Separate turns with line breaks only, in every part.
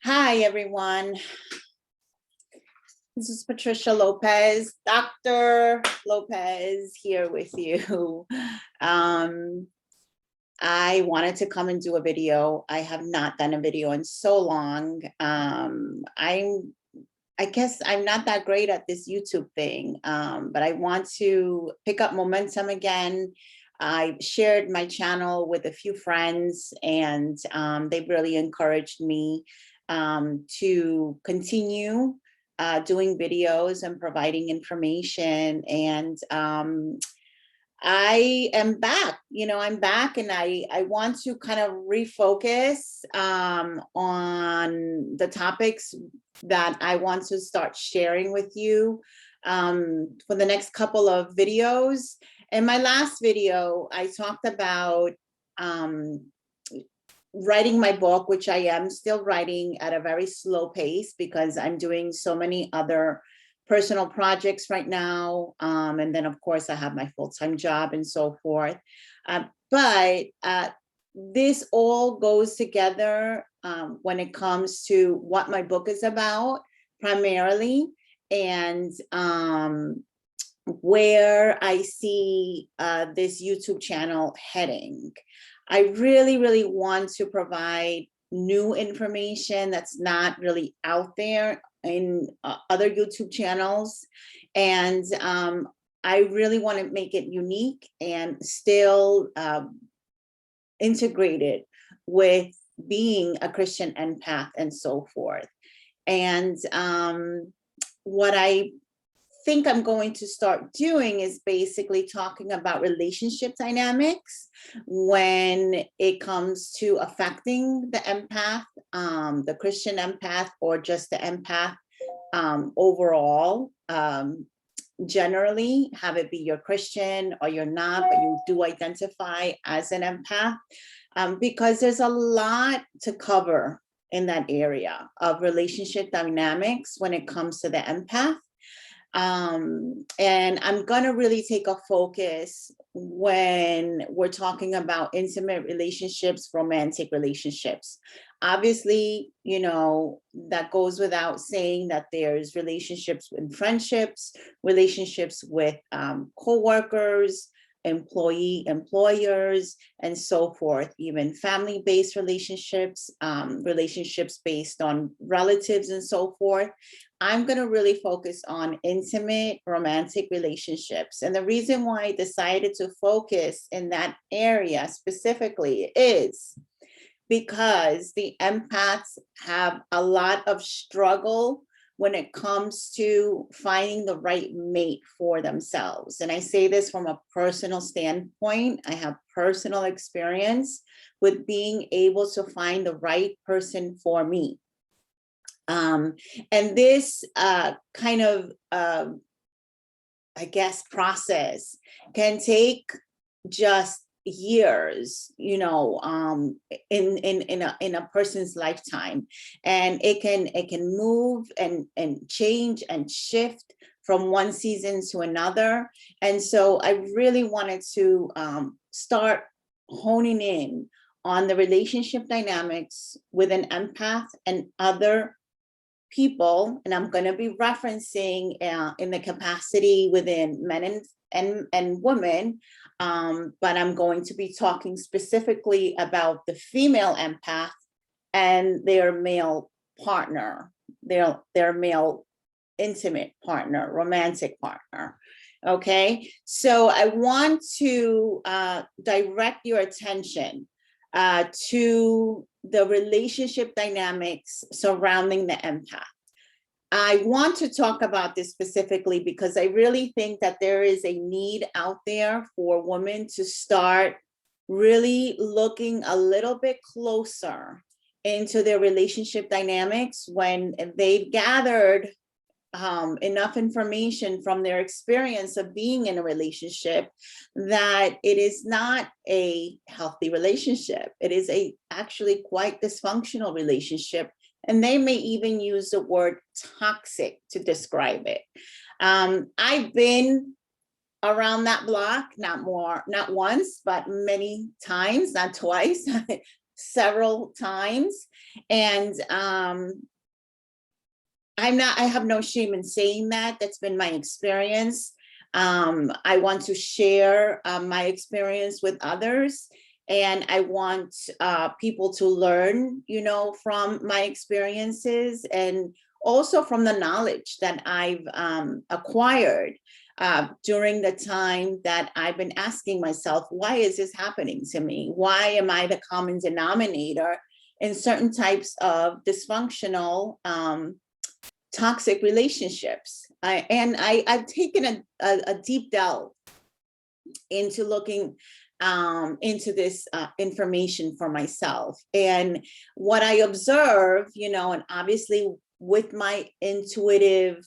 Hi, everyone. This is Patricia Lopez, Dr. Lopez here with you. I wanted to come and do a video. I have not done a video in so long. I guess I'm not that great at this YouTube thing, but I want to pick up momentum again. I shared my channel with a few friends, and they really encouraged me to continue doing videos and providing information. And I am back, I'm back, and I want to kind of refocus on the topics that I want to start sharing with you for the next couple of videos. In my last video, I talked about writing my book, which I am still writing at a very slow pace because I'm doing so many other personal projects right now. And then of course I have my full-time job and so forth. But this all goes together when it comes to what my book is about primarily, and where I see this YouTube channel heading. I really, really want to provide new information that's not really out there in other YouTube channels. And I really want to make it unique and still integrated with being a Christian empath and so forth. And what I think I'm going to start doing is basically talking about relationship dynamics when it comes to affecting the empath, the Christian empath, or just the empath overall. Generally, have it be you're Christian or you're not, but you do identify as an empath, because there's a lot to cover in that area of relationship dynamics when it comes to the empath. And I'm gonna really take a focus when we're talking about intimate relationships, romantic relationships. Obviously, that goes without saying that there's relationships in friendships, relationships with co-workers, employers, and so forth, even family-based relationships, relationships based on relatives and so forth. I'm going to really focus on intimate romantic relationships. And the reason why I decided to focus in that area specifically is because the empaths have a lot of struggle when it comes to finding the right mate for themselves. And I say this from a personal standpoint. I have personal experience with being able to find the right person for me. And this kind of, I guess, process can take just years, in a person's lifetime, and it can move and change and shift from one season to another. And so I really wanted to start honing in on the relationship dynamics with an empath and other people, and I'm going to be referencing in the capacity within men and women, but I'm going to be talking specifically about the female empath and their male partner, their male intimate partner, romantic partner. Okay, so I want to direct your attention to the relationship dynamics surrounding the empath. I want to talk about this specifically because I really think that there is a need out there for women to start really looking a little bit closer into their relationship dynamics when they've gathered enough information from their experience of being in a relationship that it is not a healthy relationship. It is actually quite dysfunctional relationship, and they may even use the word toxic to describe it. I've been around that block, not once, but many times, not twice, several times. And I have no shame in saying that. That's been my experience. I want to share my experience with others. And I want people to learn, from my experiences, and also from the knowledge that I've acquired during the time that I've been asking myself, why is this happening to me? Why am I the common denominator in certain types of dysfunctional, toxic relationships? I've taken a deep delve into looking into this information for myself. And what I observe, and obviously with my intuitive,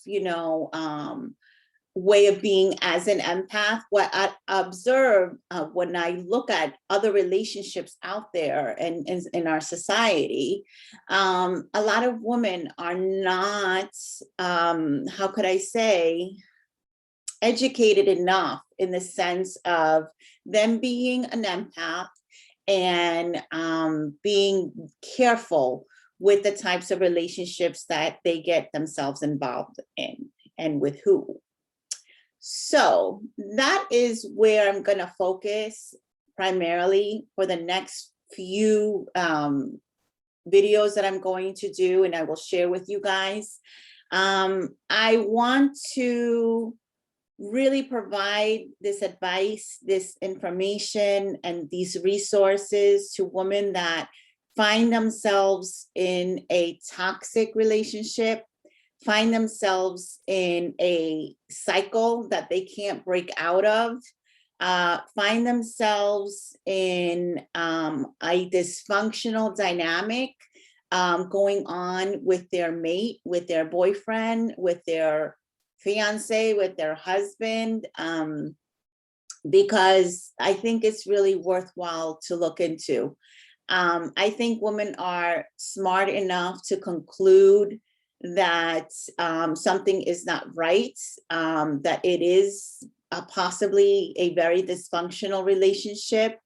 way of being as an empath, what I observe when I look at other relationships out there and in our society, a lot of women are not, how could I say, educated enough in the sense of them being an empath and being careful with the types of relationships that they get themselves involved in and with who. So that is where I'm going to focus primarily for the next few videos that I'm going to do, and I will share with you guys. I want to really provide this advice, this information, and these resources to women that find themselves in a toxic relationship, find themselves in a cycle that they can't break out of, find themselves in a dysfunctional dynamic going on with their mate, with their boyfriend, with their fiance, with their husband, because I think it's really worthwhile to look into. I think women are smart enough to conclude that something is not right, that it is possibly a very dysfunctional relationship,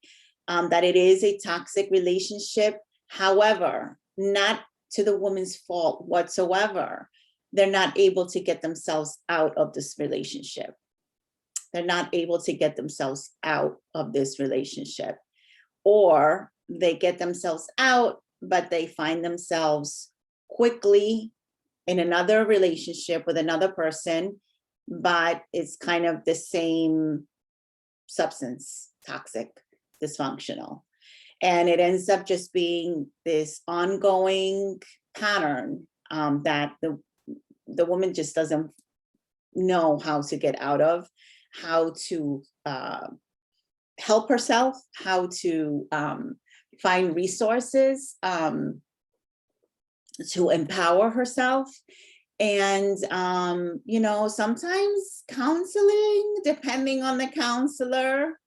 that it is a toxic relationship. However, not to the woman's fault whatsoever. They're not able to get themselves out of this relationship. They're not able to get themselves out of this relationship. Or they get themselves out, but they find themselves quickly in another relationship with another person, but it's kind of the same substance, toxic, dysfunctional. And it ends up just being this ongoing pattern that the woman just doesn't know how to get out of, how to help herself, how to find resources to empower herself. And, sometimes counseling, depending on the counselor,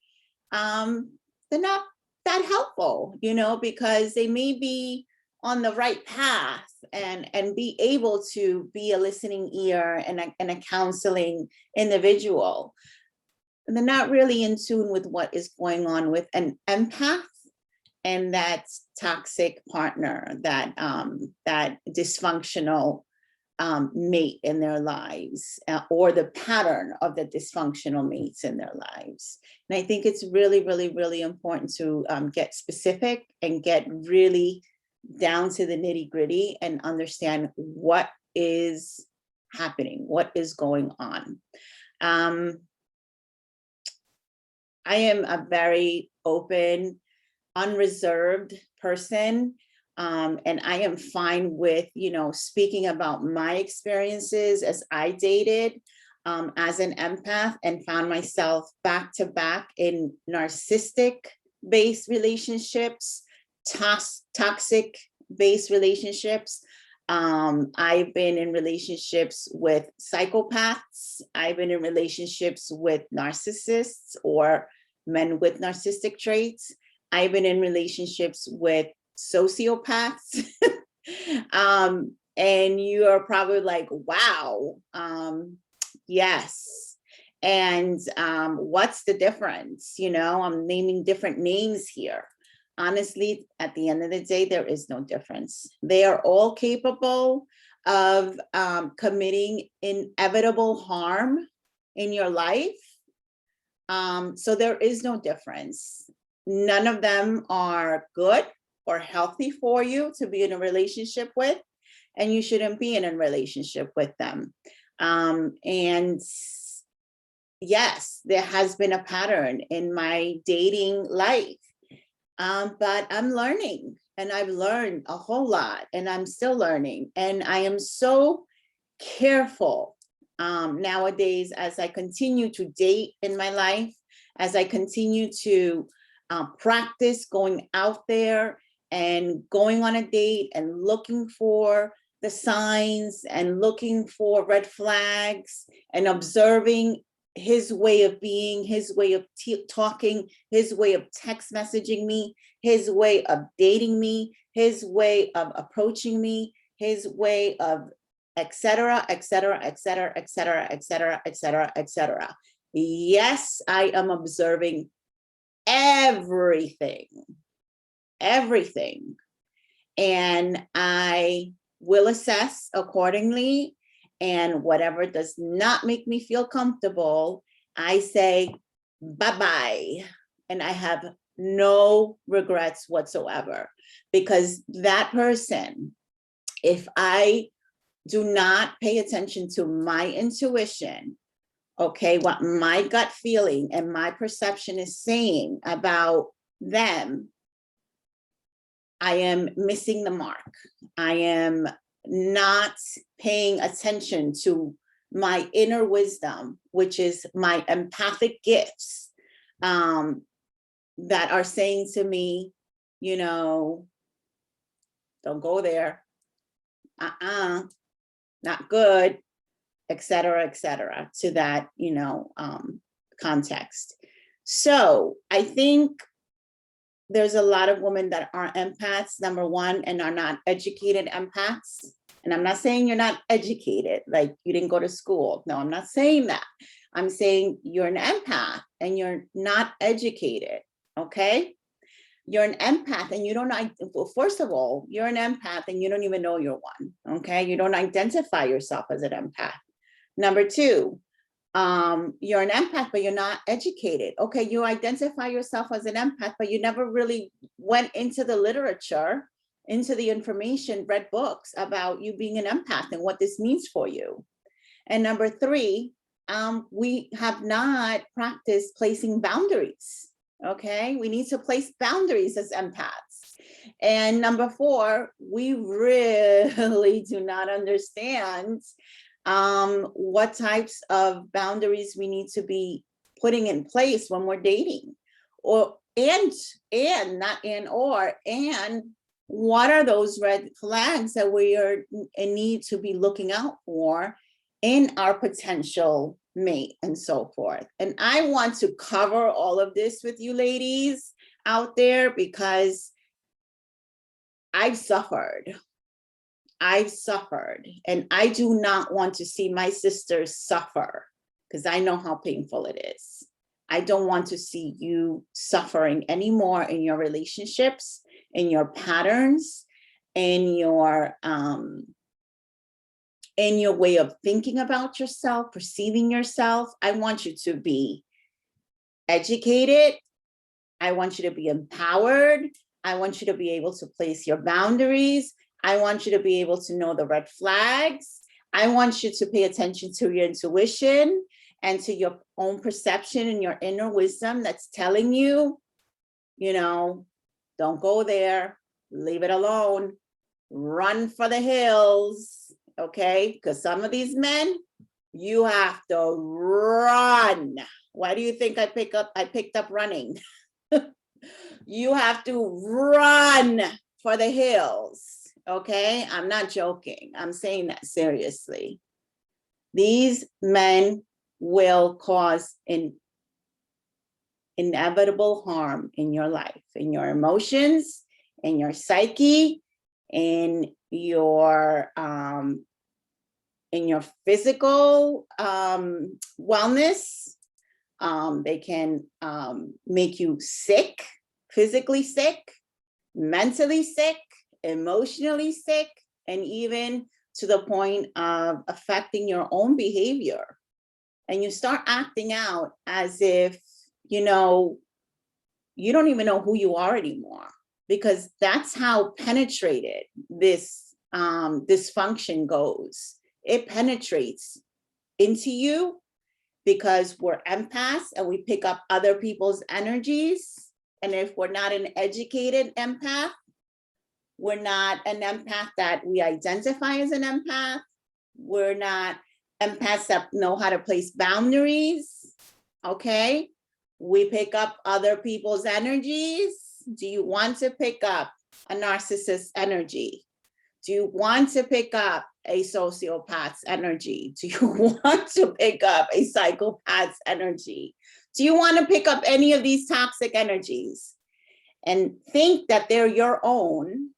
they're not that helpful, because they may be on the right path and be able to be a listening ear and a counseling individual. And they're not really in tune with what is going on with an empath and that toxic partner, that dysfunctional mate in their lives, or the pattern of the dysfunctional mates in their lives. And I think it's really, really, really important to get specific and get really down to the nitty gritty and understand what is happening, what is going on. I am a very open, unreserved person. And I am fine with, speaking about my experiences as I dated as an empath and found myself back to back in narcissistic-based relationships, toxic-based relationships. I've been in relationships with psychopaths. I've been in relationships with narcissists or men with narcissistic traits. I've been in relationships with sociopaths. And you are probably like, wow, yes. And what's the difference? I'm naming different names here. honestly, at the end of the day, there is no difference. They are all capable of committing inevitable harm in your life. So there is no difference. None of them are good or healthy for you to be in a relationship with, and you shouldn't be in a relationship with them. And yes, there has been a pattern in my dating life, but I'm learning, and I've learned a whole lot, and I'm still learning. And I am so careful nowadays as I continue to date in my life, as I continue to practice going out there and going on a date and looking for the signs and looking for red flags and observing his way of being, his way of talking, his way of text messaging me, his way of dating me, his way of approaching me, his way of etc., etc., etc., etc., etc., etc., etc. Yes, I am observing everything, everything. And I will assess accordingly. And whatever does not make me feel comfortable, I say bye-bye. And I have no regrets whatsoever, because that person, if I do not pay attention to my intuition, okay, what my gut feeling and my perception is saying about them, I am missing the mark. I am not paying attention to my inner wisdom, which is my empathic gifts, that are saying to me, you know, don't go there, not good, et cetera, to that, you know, context. So I think there's a lot of women that are empaths, number one, and are not educated empaths. And I'm not saying you're not educated, like you didn't go to school. No, I'm not saying that. I'm saying you're an empath and you're not educated, okay? You're an empath and you don't, well, first of all, you're an empath and you don't even know you're one, okay? You don't identify yourself as an empath. Number two, you're an empath, but you're not educated. Okay, you identify yourself as an empath, but you never really went into the literature, into the information, read books about you being an empath and what this means for you. And number three, we have not practiced placing boundaries. Okay, we need to place boundaries as empaths. And number four, we really do not understand what types of boundaries we need to be putting in place when we're dating, or and what are those red flags that we are in need to be looking out for in our potential mate and so forth. And I want to cover all of this with you ladies out there because I've suffered, and I do not want to see my sisters suffer because I know how painful it is. I don't want to see you suffering anymore in your relationships, in your patterns, in your way of thinking about yourself, perceiving yourself. I want you to be educated. I want you to be empowered. I want you to be able to place your boundaries. I want you to be able to know the red flags. I want you to pay attention to your intuition and to your own perception and your inner wisdom that's telling you, you know, don't go there, leave it alone, run for the hills, okay? Because some of these men, you have to run. Why do you think I picked up running? You have to run for the hills, okay? I'm not joking. I'm saying that seriously. These men will cause inevitable harm in your life, in your emotions, in your psyche, in your physical wellness. They can make you sick, physically sick. mentally sick, emotionally sick, and even to the point of affecting your own behavior. And you start acting out as if, you know, you don't even know who you are anymore, because that's how penetrated this dysfunction goes. It penetrates into you because we're empaths and we pick up other people's energies. And if we're not an educated empath, we're not an empath that we identify as an empath. We're not empaths that know how to place boundaries. Okay. We pick up other people's energies. Do you want to pick up a narcissist's energy? Do you want to pick up a sociopath's energy? Do you want to pick up a psychopath's energy? Do you want to pick up any of these toxic energies and think that they're your own,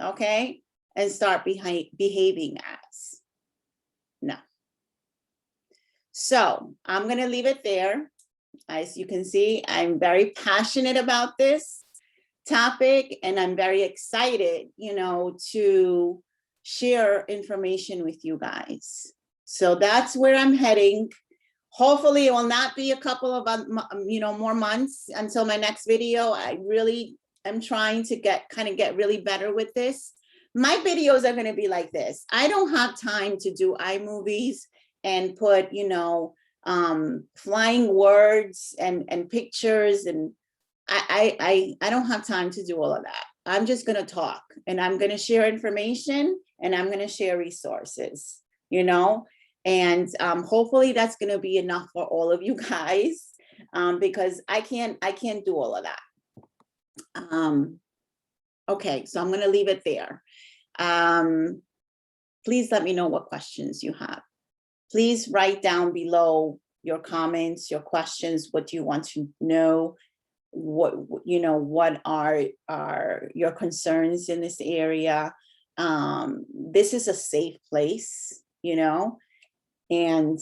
okay, and start behaving as? No. So I'm going to leave it there. As you can see, I'm very passionate about this topic, and I'm very excited, you know, to share information with you guys. So that's where I'm heading. Hopefully it will not be a couple of, more months until my next video. I really am trying to get really better with this. My videos are going to be like this. I don't have time to do iMovies and put, flying words and pictures, and I don't have time to do all of that. I'm just going to talk, and I'm going to share information, and I'm going to share resources, and hopefully that's going to be enough for all of you guys, because I can't do all of that. Okay, so I'm going to leave it there. Please let me know what questions you have. Please write down below your comments, your questions, what do you want to know, what are your concerns in this area. This is a safe place, and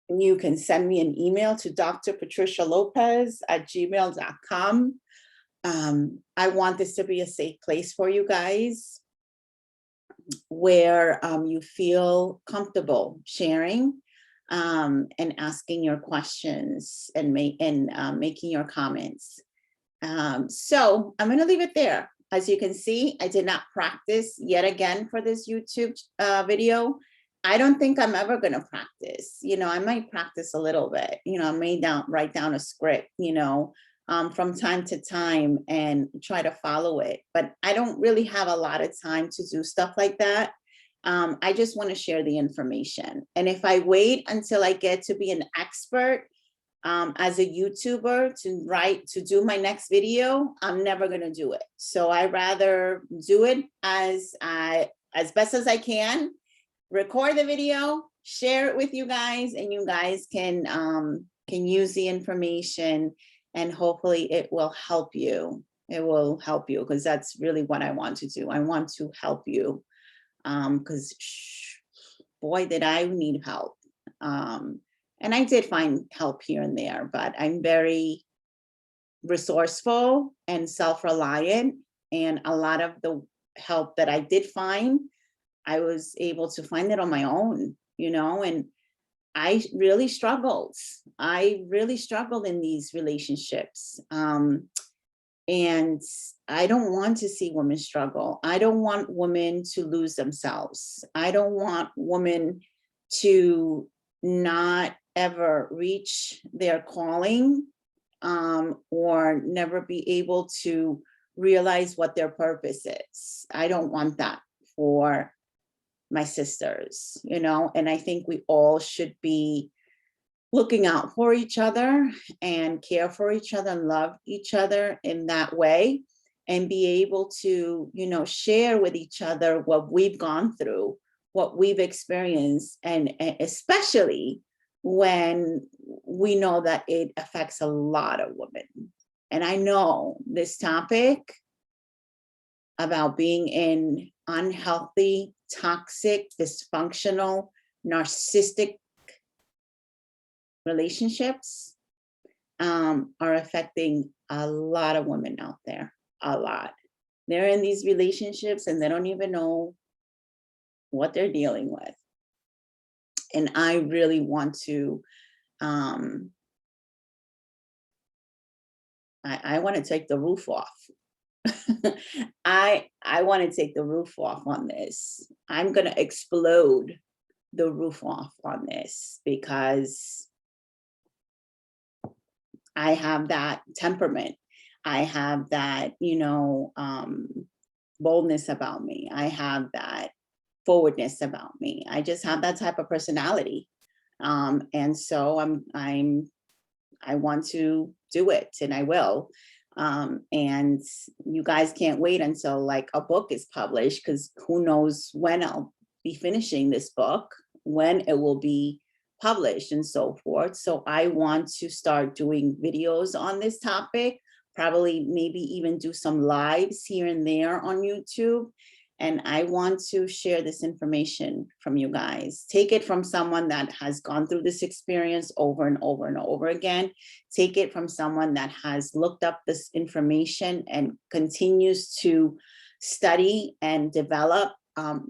you can send me an email to drpatricialopez@gmail.com. I want this to be a safe place for you guys, where you feel comfortable sharing and asking your questions and making your comments. So I'm going to leave it there. As you can see, I did not practice yet again for this YouTube video. I don't think I'm ever going to practice. I might practice a little bit. I may write down a script, from time to time and try to follow it. But I don't really have a lot of time to do stuff like that. I just want to share the information. And if I wait until I get to be an expert as a YouTuber to do my next video, I'm never going to do it. So I rather do it as best as I can, record the video, share it with you guys, and you guys can use the information, and hopefully it will help you. It will help you, because that's really what I want to do. I want to help you, because boy, did I need help. And I did find help here and there, but I'm very resourceful and self-reliant. And a lot of the help that I did find, I was able to find it on my own, and I really struggled. I really struggled in these relationships. And I don't want to see women struggle. I don't want women to lose themselves. I don't want women to not ever reach their calling, or never be able to realize what their purpose is. I don't want that for my sisters, and I think we all should be looking out for each other and care for each other and love each other in that way, and be able to, share with each other what we've gone through, what we've experienced, and especially when we know that it affects a lot of women. And I know this topic about being in unhealthy, toxic, dysfunctional, narcissistic relationships are affecting a lot of women out there, a lot. They're in these relationships and they don't even know what they're dealing with. And I really want to, I want to take the roof off. I want to take the roof off on this. I'm going to explode the roof off on this because I have that temperament. I have that, boldness about me. I have that forwardness about me. I just have that type of personality. And so I want to do it, and I will. And you guys can't wait until like a book is published, because who knows when I'll be finishing this book, when it will be published and so forth. So I want to start doing videos on this topic, probably maybe even do some lives here and there on YouTube. And I want to share this information from you guys. Take it from someone that has gone through this experience over and over and over again. Take it from someone that has looked up this information and continues to study and develop,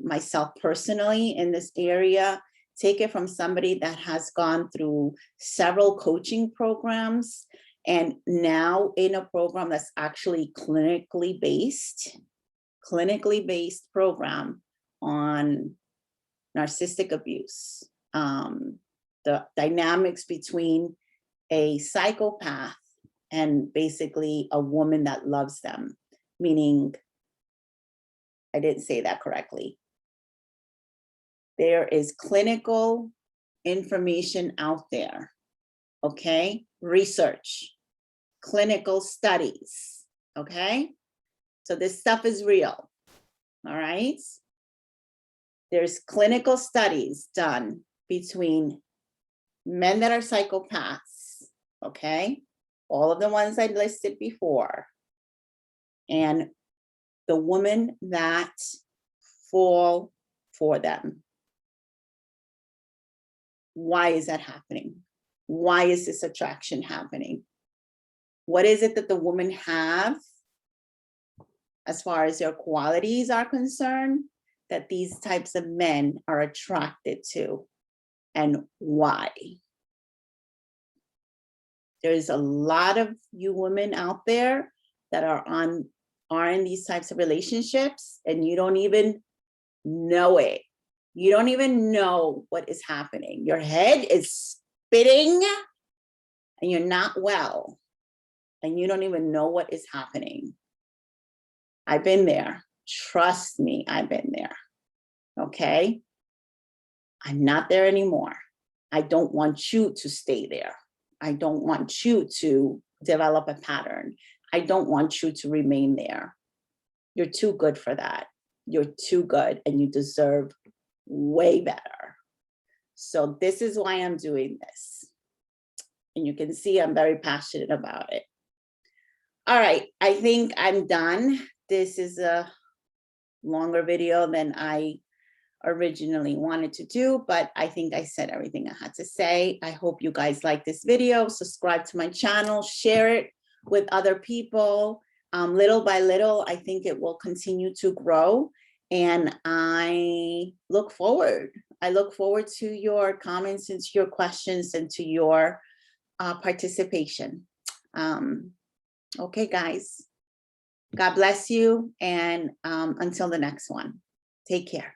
myself personally in this area. Take it from somebody that has gone through several coaching programs and now in a program that's actually clinically based program on narcissistic abuse, the dynamics between a psychopath and basically a woman that loves them, meaning, I didn't say that correctly. There is clinical information out there, okay? Research, clinical studies, okay? So this stuff is real, all right? There's clinical studies done between men that are psychopaths, okay? All of the ones I listed before, and the women that fall for them. Why is that happening? Why is this attraction happening? What is it that the women have as far as their qualities are concerned that these types of men are attracted to, and why? There's a lot of you women out there that are in these types of relationships and you don't even know it. You don't even know what is happening. Your head is spinning and you're not well and you don't even know what is happening. I've been there. Trust me, I've been there. Okay? I'm not there anymore. I don't want you to stay there. I don't want you to develop a pattern. I don't want you to remain there. You're too good for that. You're too good and you deserve way better. So this is why I'm doing this. And you can see I'm very passionate about it. All right, I think I'm done. This is a longer video than I originally wanted to do, but I think I said everything I had to say. I hope you guys like this video. Subscribe to my channel, share it with other people. Little by little, I think it will continue to grow. And I look forward to your comments and to your questions and to your participation. Okay, guys. God bless you. And until the next one, take care.